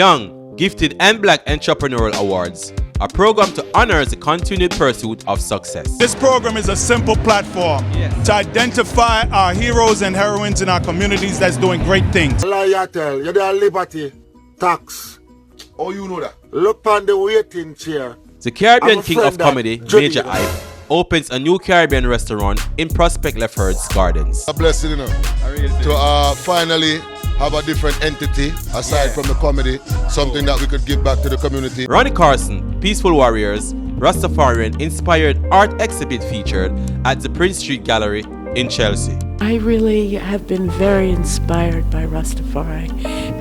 Young, Gifted and Black Entrepreneurial Awards, a program to honor the continued pursuit of success. This program is a simple platform to identify our heroes and heroines in our communities that's doing great things. You tell you there liberty, tax. Oh, you know that. Look on the waiting chair. The Caribbean King of Comedy, Major Ipe, opens a new Caribbean restaurant in Prospect Lefferts Gardens. A blessing, you know, to finally have a different entity aside from the comedy, something that we could give back to the community. Ronnie Carson, Peaceful Warriors, Rastafarian-inspired art exhibit featured at the Prince Street Gallery in Chelsea. I really have been very inspired by Rastafari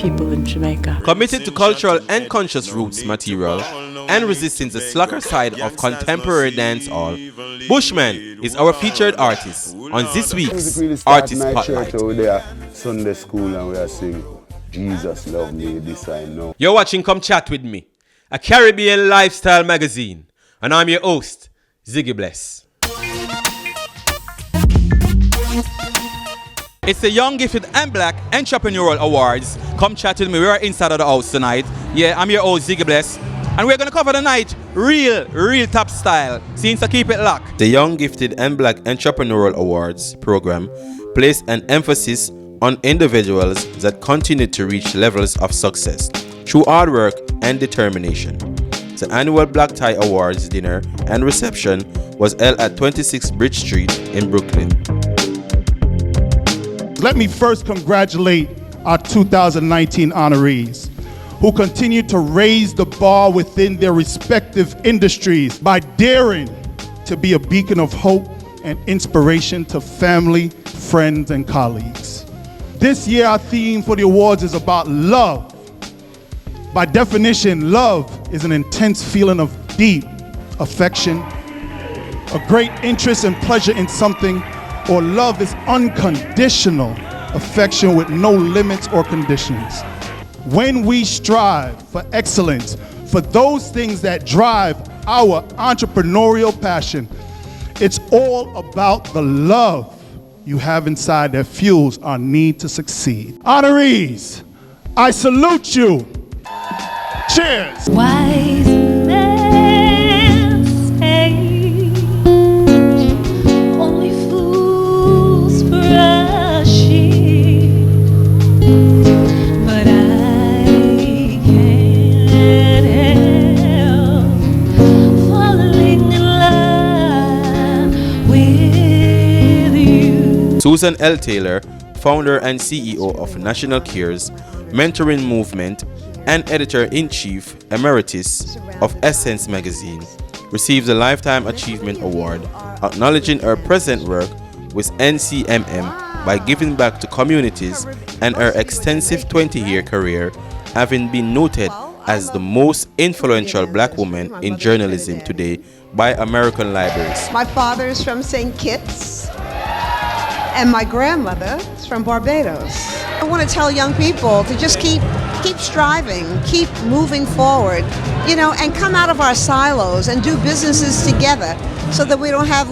people in Jamaica. Committed to cultural and conscious roots material and resisting the slacker side of contemporary dancehall, Bushman is our featured artist on this week's Artist Spotlight. Sunday school and we are singing Jesus love me, this I know. You're watching Come Chat With Me, a Caribbean lifestyle magazine, and I'm your host, Ziggy Bless. It's the Young, Gifted and Black Entrepreneurial Awards. Come chat with me. We are inside of the house tonight. Yeah, I'm your host, Ziggy Bless. And we're going to cover the night real top style. So keep it locked. The Young, Gifted and Black Entrepreneurial Awards program placed an emphasis on individuals that continue to reach levels of success through hard work and determination. The annual Black Tie Awards dinner and reception was held at 26 Bridge Street in Brooklyn. Let me first congratulate our 2019 honorees who continue to raise the bar within their respective industries by daring to be a beacon of hope and inspiration to family, friends, and colleagues. This year, our theme for the awards is about love. By definition, love is an intense feeling of deep affection, a great interest and pleasure in something, or love is unconditional affection with no limits or conditions. When we strive for excellence, for those things that drive our entrepreneurial passion, it's all about the love you have inside that fuels our need to succeed. Honorees, I salute you. Cheers. Wise men say only fools rush in, but I can't help falling in love with you. Susan L. Taylor, founder and CEO of National Cares Mentoring Movement and Editor-in-Chief Emeritus of Essence Magazine, receives a Lifetime Achievement Award, acknowledging her present work with NCMM by giving back to communities and her extensive 20-year career, having been noted as the most influential Black woman in journalism today by American libraries. My father is from St. Kitts, and my grandmother is from Barbados. I want to tell young people to just keep striving, keep moving forward, and come out of our silos and do businesses together so that we don't have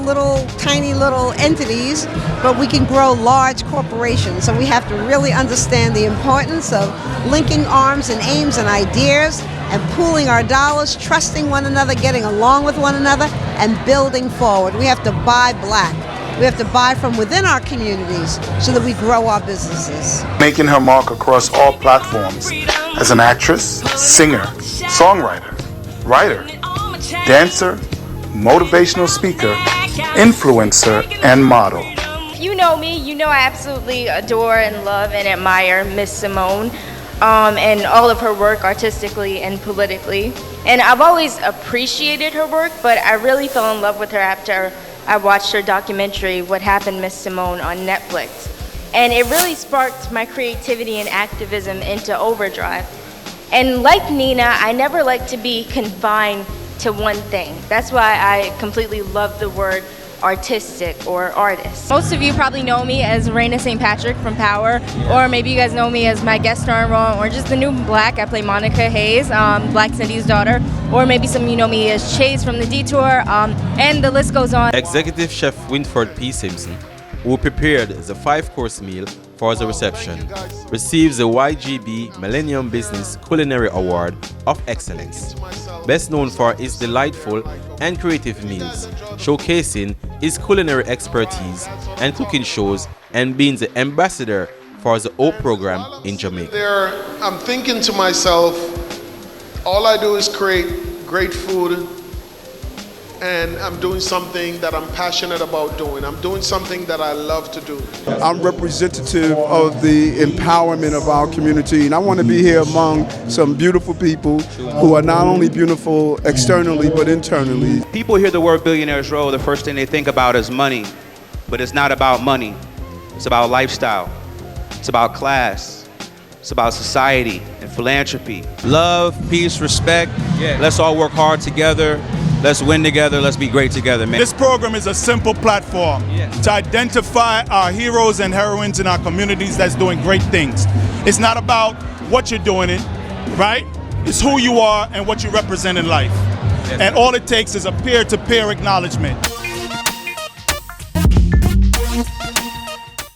tiny little entities, but we can grow large corporations. So we have to really understand the importance of linking arms and aims and ideas and pooling our dollars, trusting one another, getting along with one another, and building forward. We have to buy Black. We have to buy from within our communities so that we grow our businesses. Making her mark across all platforms as an actress, singer, songwriter, writer, dancer, motivational speaker, influencer, and model. If you know me, you know I absolutely adore and love and admire Miss Simone and all of her work artistically and politically. And I've always appreciated her work, but I really fell in love with her after I watched her documentary, What Happened, Miss Simone, on Netflix. And it really sparked my creativity and activism into overdrive. And like Nina, I never like to be confined to one thing. That's why I completely love the word artistic or artist. Most of you probably know me as Raina St. Patrick from Power, or maybe you guys know me as my guest star in Raw Orange Is the New Black. I play Monica Hayes, Black Cindy's daughter, or maybe some of you know me as Chase from The Detour, and the list goes on. Executive Chef Winford P. Simpson, who prepared the 5-course meal for the reception, receives the YGB Millennium Business Culinary Award of Excellence. Best known for his delightful and creative meals, showcasing his culinary expertise and cooking shows, and being the ambassador for the O program in Jamaica. I'm thinking to myself, all I do is create great food, and I'm doing something that I'm passionate about doing. I'm doing something that I love to do. I'm representative of the empowerment of our community, and I want to be here among some beautiful people who are not only beautiful externally but internally. People hear the word Billionaires Row, the first thing they think about is money, but it's not about money. It's about lifestyle. It's about class. It's about society and philanthropy. Love, peace, respect. Let's all work hard together. Let's win together. Let's be great together, man. This program is a simple platform to identify our heroes and heroines in our communities that's doing great things. It's not about what you're doing it, right? It's who you are and what you represent in life. And all it takes is a peer-to-peer acknowledgement.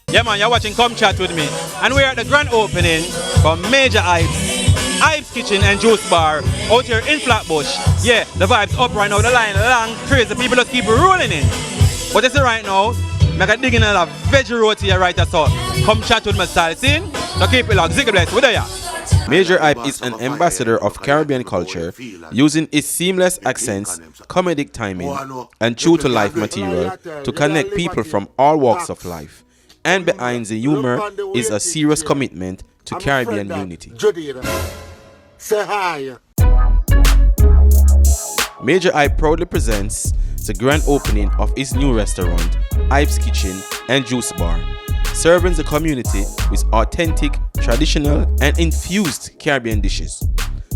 Yeah, man, you're watching Come Chat With Me. And we're at the grand opening for Major Ives Kitchen and Juice Bar out here in Flatbush. Yeah, the vibe's up right now. The line long, crazy. People just keep rolling in. But it's right now. I can dig in a veggie roti here right so. Come chat with me style scene. So keep it locked. Ziggy bless. We're there. Major Ipe is an ambassador of Caribbean culture, using his seamless accents, comedic timing, and true-to-life material to connect people from all walks of life. And behind the humor is a serious commitment to Caribbean unity. Say hi. Major Ipe proudly presents the grand opening of his new restaurant, Ipe's Kitchen and Juice Bar, serving the community with authentic, traditional, and infused Caribbean dishes.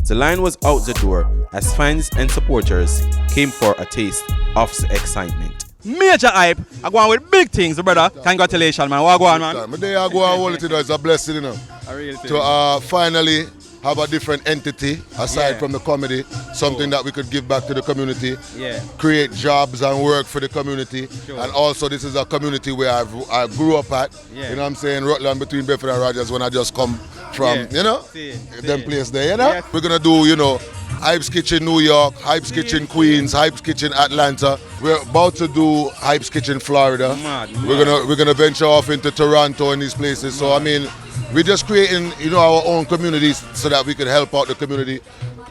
The line was out the door as fans and supporters came for a taste of the excitement. Major Ipe, I go on with big things, brother. Congratulations, man. What go on, man? My day I go on, it's a blessing, you know. To finally have a different entity aside from the comedy, something that we could give back to the community, create jobs and work for the community, and also this is a community where I grew up at, you know what I'm saying, Rutland between Bedford and Rogers when I just come from, you know, them place there, you know. We're gonna do, you know, Ipe's Kitchen New York, Ipe's Kitchen Queens, Ipe's Kitchen Atlanta. We're about to do Ipe's Kitchen Florida. We're gonna venture off into Toronto and these places. So I mean, we're just creating, you know, our own communities so that we can help out the community.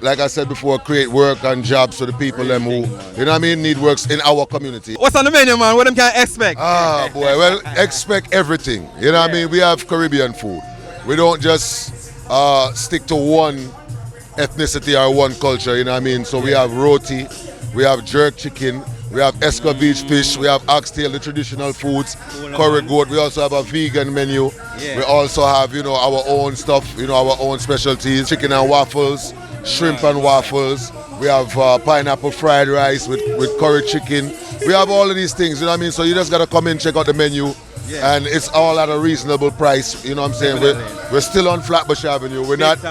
Like I said before, create work and jobs for the people them who, you know what I mean, need works in our community. What's on the menu, man? What them can expect? Ah, boy, well, expect everything. You know what I mean? We have Caribbean food. We don't just stick to one ethnicity or one culture, you know what I mean? So we have roti, we have jerk chicken, we have escovitch fish, we have oxtail, the traditional foods, curry goat. We also have a vegan menu. We also have, you know, our own stuff, you know, our own specialties, chicken and waffles, shrimp and waffles. We have pineapple fried rice with curry chicken. We have all of these things, you know what I mean? So you just gotta come in, check out the menu. And it's all at a reasonable price, you know what I'm saying? We're still on Flatbush Avenue. We're not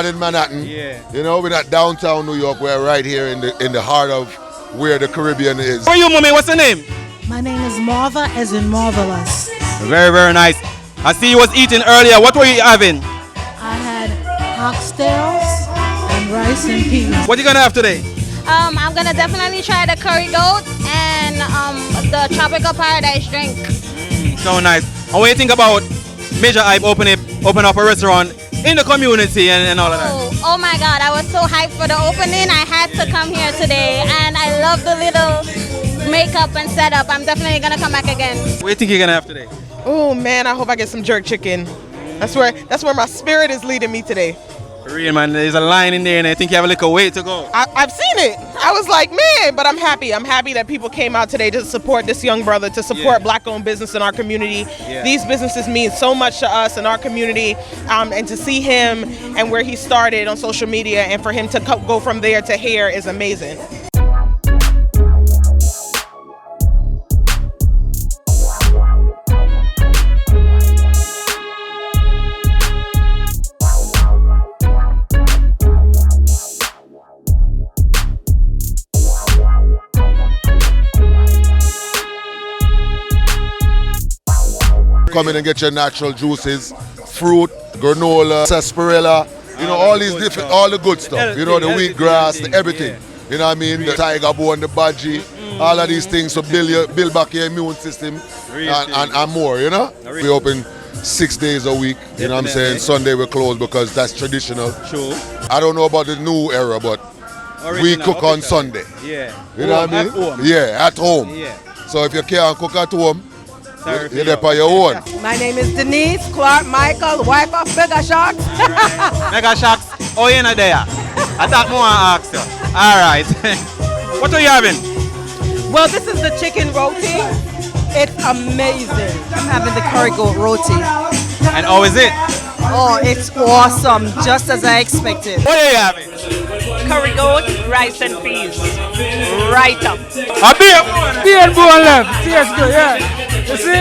in Manhattan. You know, we're not downtown New York. We're right here in the heart of where the Caribbean is. Who are you, mommy? What's your name? My name is Marva, as in marvelous. Very, very nice. I see you was eating earlier. What were you having? I had oxtails and rice and peas. What are you gonna have today? I'm gonna definitely try the curry goat and the tropical paradise drink. So nice. And what do you think about Major Ipe open up a restaurant in the community and all of that? Oh my God, I was so hyped for the opening. I had to come here today, and I love the little makeup and setup. I'm definitely gonna come back again. What do you think you're gonna have today? Oh man, I hope I get some jerk chicken. That's where my spirit is leading me today. Real man, there's a line in there and I think you have a little way to go. I've seen it. I was like, man, but I'm happy. I'm happy that people came out today to support this young brother, to support Black-owned business in our community. These businesses mean so much to us in our community, and to see him and where he started on social media and for him to go from there to here is amazing. come in and get your natural juices, fruit, granola, sarsaparilla, all these different, all the good stuff. The wheatgrass, the everything. You know what I mean? The tiger bone, the budgie, all of these things to build back your immune system and more, We open 6 days a week, you know what I'm saying? Sunday we close because that's traditional. Sure. I don't know about the new era, but we cook on Sunday. Yeah. You know what I mean? At home. Yeah, at home. Yeah. So if you can't cook at home, you're there by your own. My name is Denise Clark Michael, wife of Mega Sharks. Mega Sharks, oh, you're not there. I thought more I asked you. All right. What are you having? Well, this is the chicken roti. It's amazing. I'm having the curry goat roti. And how is it? Oh, it's awesome, just as I expected. What are you having? Curry goat, rice and peas. Right up. A beer? Beer bone left. Tastes good, yeah. You see?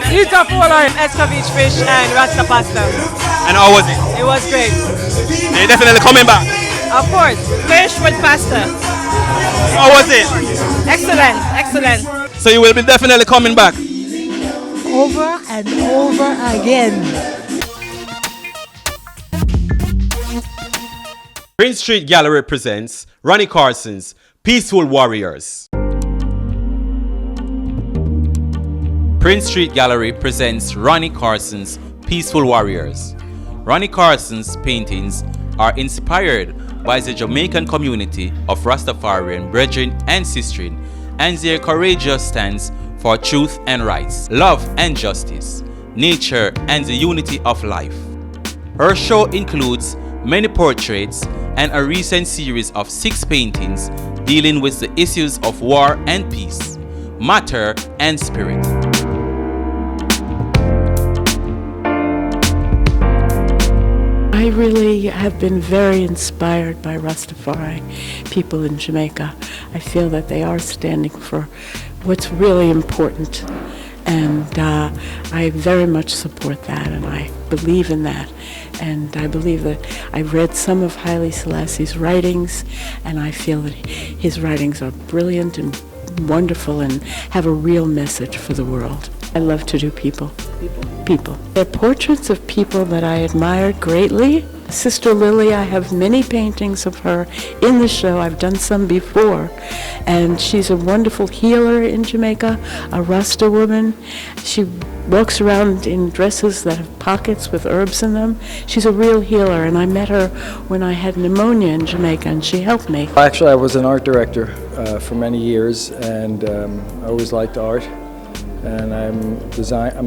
Eat a full line. Escovitch fish and rasta pasta. And how was it? It was great. And you're definitely coming back? Of course. Fish with pasta. How was it? Excellent, excellent. So you will be definitely coming back? Over and over again. Prince Street Gallery presents Ronnie Carson's Peaceful Warriors. Prince Street Gallery presents Ronnie Carson's Peaceful Warriors. Ronnie Carson's paintings are inspired by the Jamaican community of Rastafarian brethren and sistren and their courageous stance for truth and rights, love and justice, nature and the unity of life. Her show includes many portraits and a recent series of 6 paintings dealing with the issues of war and peace, matter and spirit. I really have been very inspired by Rastafari people in Jamaica. I feel that they are standing for what's really important, and I very much support that, and I believe in that. And I believe that I've read some of Haile Selassie's writings, and I feel that his writings are brilliant and wonderful and have a real message for the world. I love to do people. They're portraits of people that I admire greatly. Sister Lily, I have many paintings of her in the show. I've done some before. And she's a wonderful healer in Jamaica, a Rasta woman. She walks around in dresses that have pockets with herbs in them. She's a real healer, and I met her when I had pneumonia in Jamaica, and she helped me. Actually, I was an art director for many years, and I always liked art. And I'm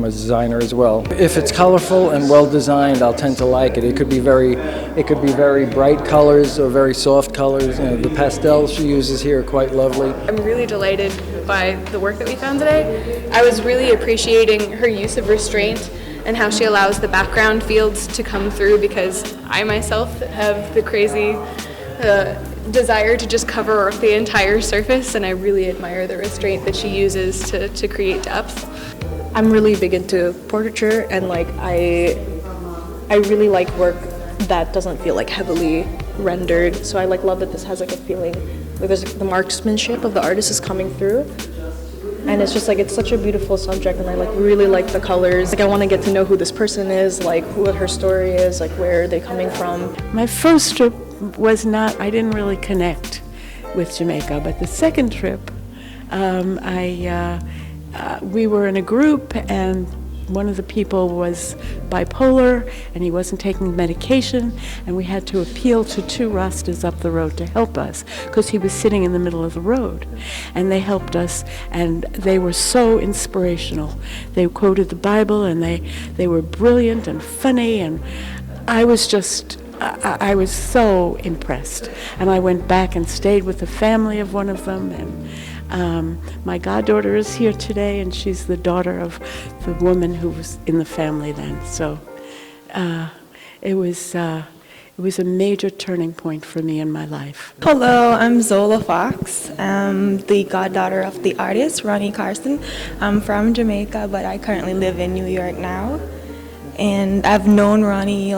a designer as well. If it's colorful and well designed, I'll tend to like it. It could be very bright colors or very soft colors. The pastels she uses here are quite lovely. I'm really delighted by the work that we found today. I was really appreciating her use of restraint and how she allows the background fields to come through, because I myself have the crazy desire to just cover the entire surface, and I really admire the restraint that she uses to create depth. I'm really big into portraiture, and I really like work that doesn't feel heavily rendered. So I love that this has a feeling like the marksmanship of the artist is coming through, and it's just it's such a beautiful subject, and I really like the colors. I want to get to know who this person is, what her story is, where are they coming from. My first trip was not, I didn't really connect with Jamaica, but the second trip, we were in a group, and one of the people was bipolar, and he wasn't taking medication, and we had to appeal to 2 Rastas up the road to help us, because he was sitting in the middle of the road, and they helped us, and they were so inspirational. They quoted the Bible, and they were brilliant and funny, and I was so impressed. And I went back and stayed with the family of one of them, and my goddaughter is here today, and she's the daughter of the woman who was in the family then. So it was a major turning point for me in my life. Hello, I'm Zola Fox. I'm the goddaughter of the artist Ronnie Carson. I'm from Jamaica, but I currently live in New York now. And I've known Ronnie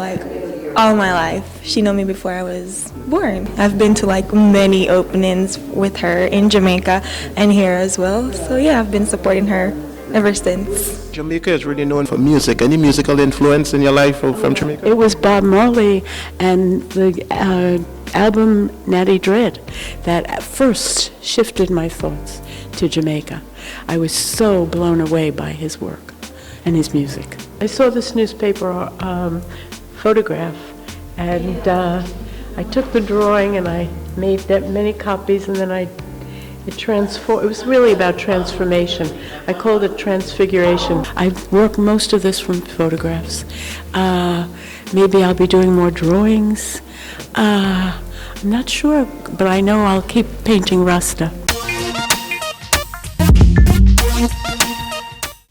all my life. She knew me before I was born. I've been to many openings with her in Jamaica and here as well. So yeah, I've been supporting her ever since. Jamaica is really known for music. Any musical influence in your life from Jamaica? It was Bob Marley and the album Natty Dread that first shifted my thoughts to Jamaica. I was so blown away by his work and his music. I saw this newspaper photograph, and I took the drawing and I made that many copies, and then it was really about transformation. I called it transfiguration. I work most of this from photographs. Maybe I'll be doing more drawings. I'm not sure, but I know I'll keep painting Rasta.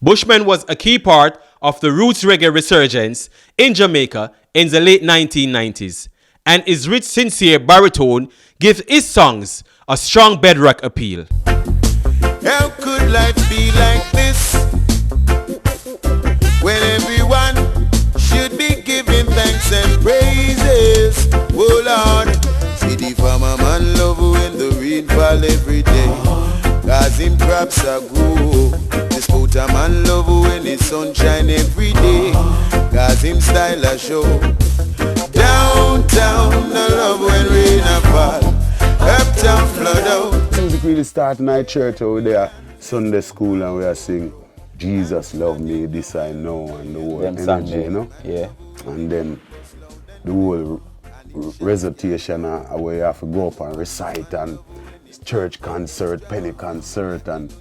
Bushman was a key part of the roots reggae resurgence in Jamaica in the late 1990s, and his rich, sincere baritone gives his songs a strong bedrock appeal. How could life be like this, when everyone should be giving thanks and praises? Oh Lord, see the farmer man love when the rain fall every day, cause him crops are grow. The sporter man love when the sun shine every day, cause him style a show. Downtown, I love when rain a fall, uptown flood out. Music really started in our church over there, Sunday school, and we are sing Jesus love me, this I know, and the whole energy, you know? Yeah. And then the whole recitation where you have to go up and recite, and church concert, penny concert, and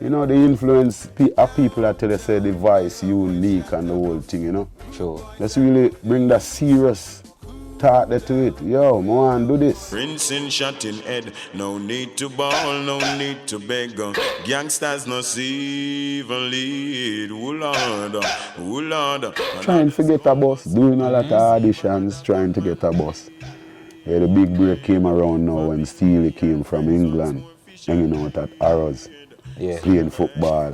you know, the influence of people that tell us say the voice unique and the whole thing, you know? Sure. Let's really bring that serious thought to it. Yo, man, do this. Rinsing, shot in head, no need to ball, no need to beg. Gangsters no even lead. Oh Lord. Trying to get a bus, doing a lot of auditions, trying to get a bus. Yeah, the big break came around now when Steely came from England, hanging out at Arrows, playing football.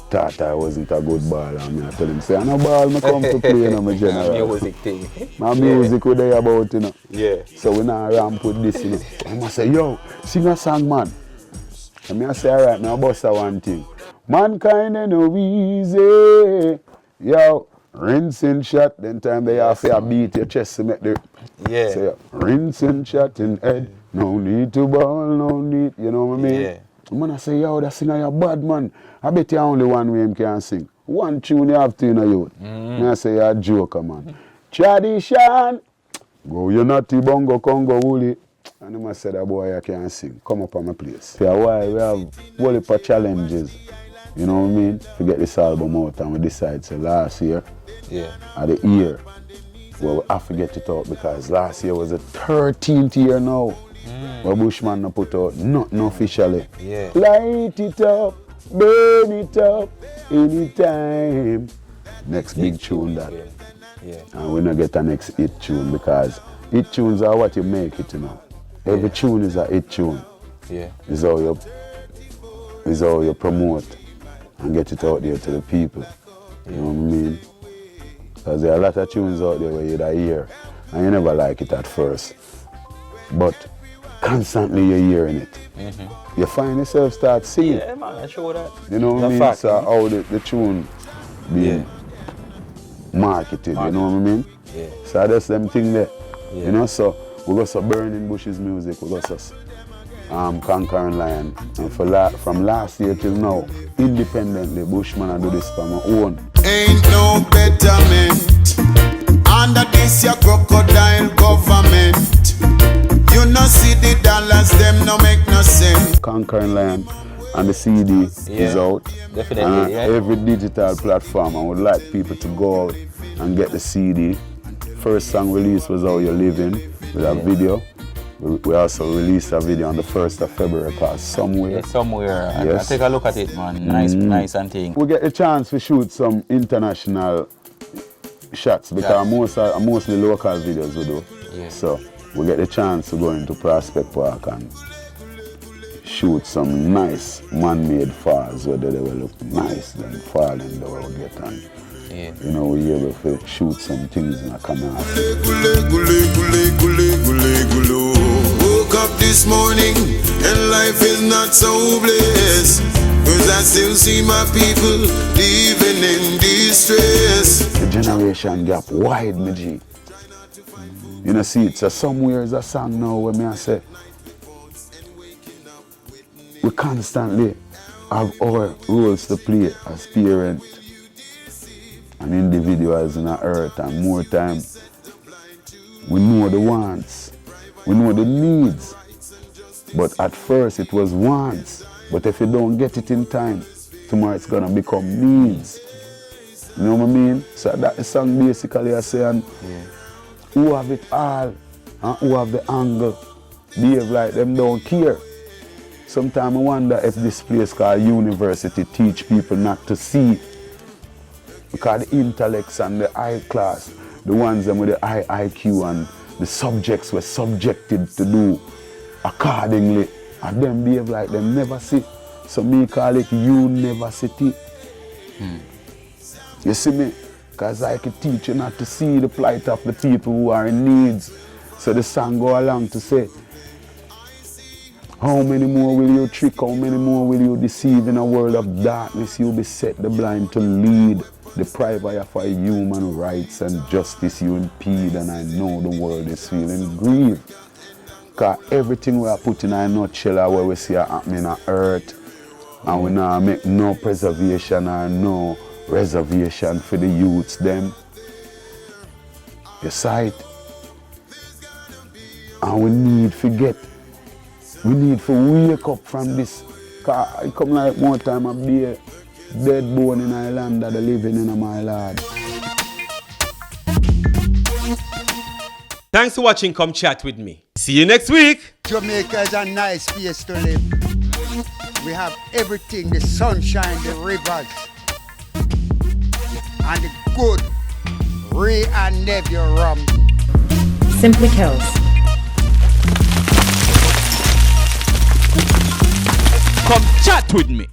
Thought I wasn't a good baller. I tell him, say, I no ball, I come to play, you know, my general. Music thing. My music we there about, you know. Yeah. So we not ramp with this, you know. I must say, yo, sing a song, man. And I say, all right, now bust a one thing. Mankind ain't no easy. Yo, rinsing shot, then time they have to beat your chest to make the... Yeah. Say, rinsing shot in head, no need to ball, no need, you know what I mean? Yeah. Man, I say, yo, that singer, you're bad, man. I bet you only one way him can sing. One tune you have to, you know, youth. I say, you're a joker, man. Tradition. Go, you naughty bongo, Congo, woolly. And I must say, that boy, I can sing. Come up on my place. For a while, we have whole heap of challenges. You know what I mean? To get this album out, and we decide, so last year, at the year, well, we have to get it out because last year was the 13th year now. Where Bushman no put out nothing officially. Yeah. Light it up, burn it up, anytime. Next big tune that. Yeah. And we not get a next hit tune because hit tunes are what you make it, you know. Every tune is a hit tune. Yeah. It's how you promote and get it out there to the people. You know what I mean? Because there are a lot of tunes out there where you hear and you never like it at first. But constantly you're hearing it. You find yourself start singing. Yeah, man, I show that. You know what I mean? Fact, so how the tune being marketed, you know what I mean? Yeah. So that's them thing there. You know, so we got some Burning Bushes music, we got some Conquering Lion. And from last year till now, independently, Bushman I do this by my own. Ain't no betterment under this your crocodile government. You no see the dollars, them no make no sense. Conquering Lion and the CD is out. Definitely, every digital platform. I would like people to go out and get the CD. First song release was How You Living with a video. We also released a video on the 1st of February called Somewhere. Yeah, Somewhere. I take a look at it, man. Nice and thing. We get a chance to shoot some international shots because mostly local videos we do. Yeah. So we get the chance to go into Prospect Park and shoot some nice man-made falls where they will look nice, then fall in the road get and you know, we're able to shoot some things in a canal. Woke up this morning and life is not so blessed. 'cause I still see my people living in distress. The generation gap wide, my G. You know, see, it's somewhere is a song now where me I say, we constantly have our roles to play as parents and individuals in the earth, and more time we know the wants, we know the needs, but at first it was wants, but if you don't get it in time, tomorrow it's gonna become needs. You know what I mean? So that the song basically is saying, who have it all and who have the angle behave like them don't care. Sometimes I wonder if this place called university teach people not to see, because the intellects and the high class, the ones with the high IQ and the subjects were subjected to do accordingly, and them behave like them never see. So me call it university. You see me? Because I can teach you not to see the plight of the people who are in needs. So the song go along to say, how many more will you trick, how many more will you deceive in a world of darkness? You beset the blind to lead, deprive of our human rights and justice you impede, and I know the world is feeling grief. Because everything we are putting in a nutshell are where we see happening on earth, and we now make no preservation or no reservation for the youths them. You sight. And we need to wake up from this. Cause I come like more time of day, dead bone in our land that are living in my lord. Thanks for watching Come Chat With Me. See you next week. Jamaica is a nice place to live. We have everything, the sunshine, the rivers, and the good Ray and Nephew rum. Simply Kills. Come chat with me.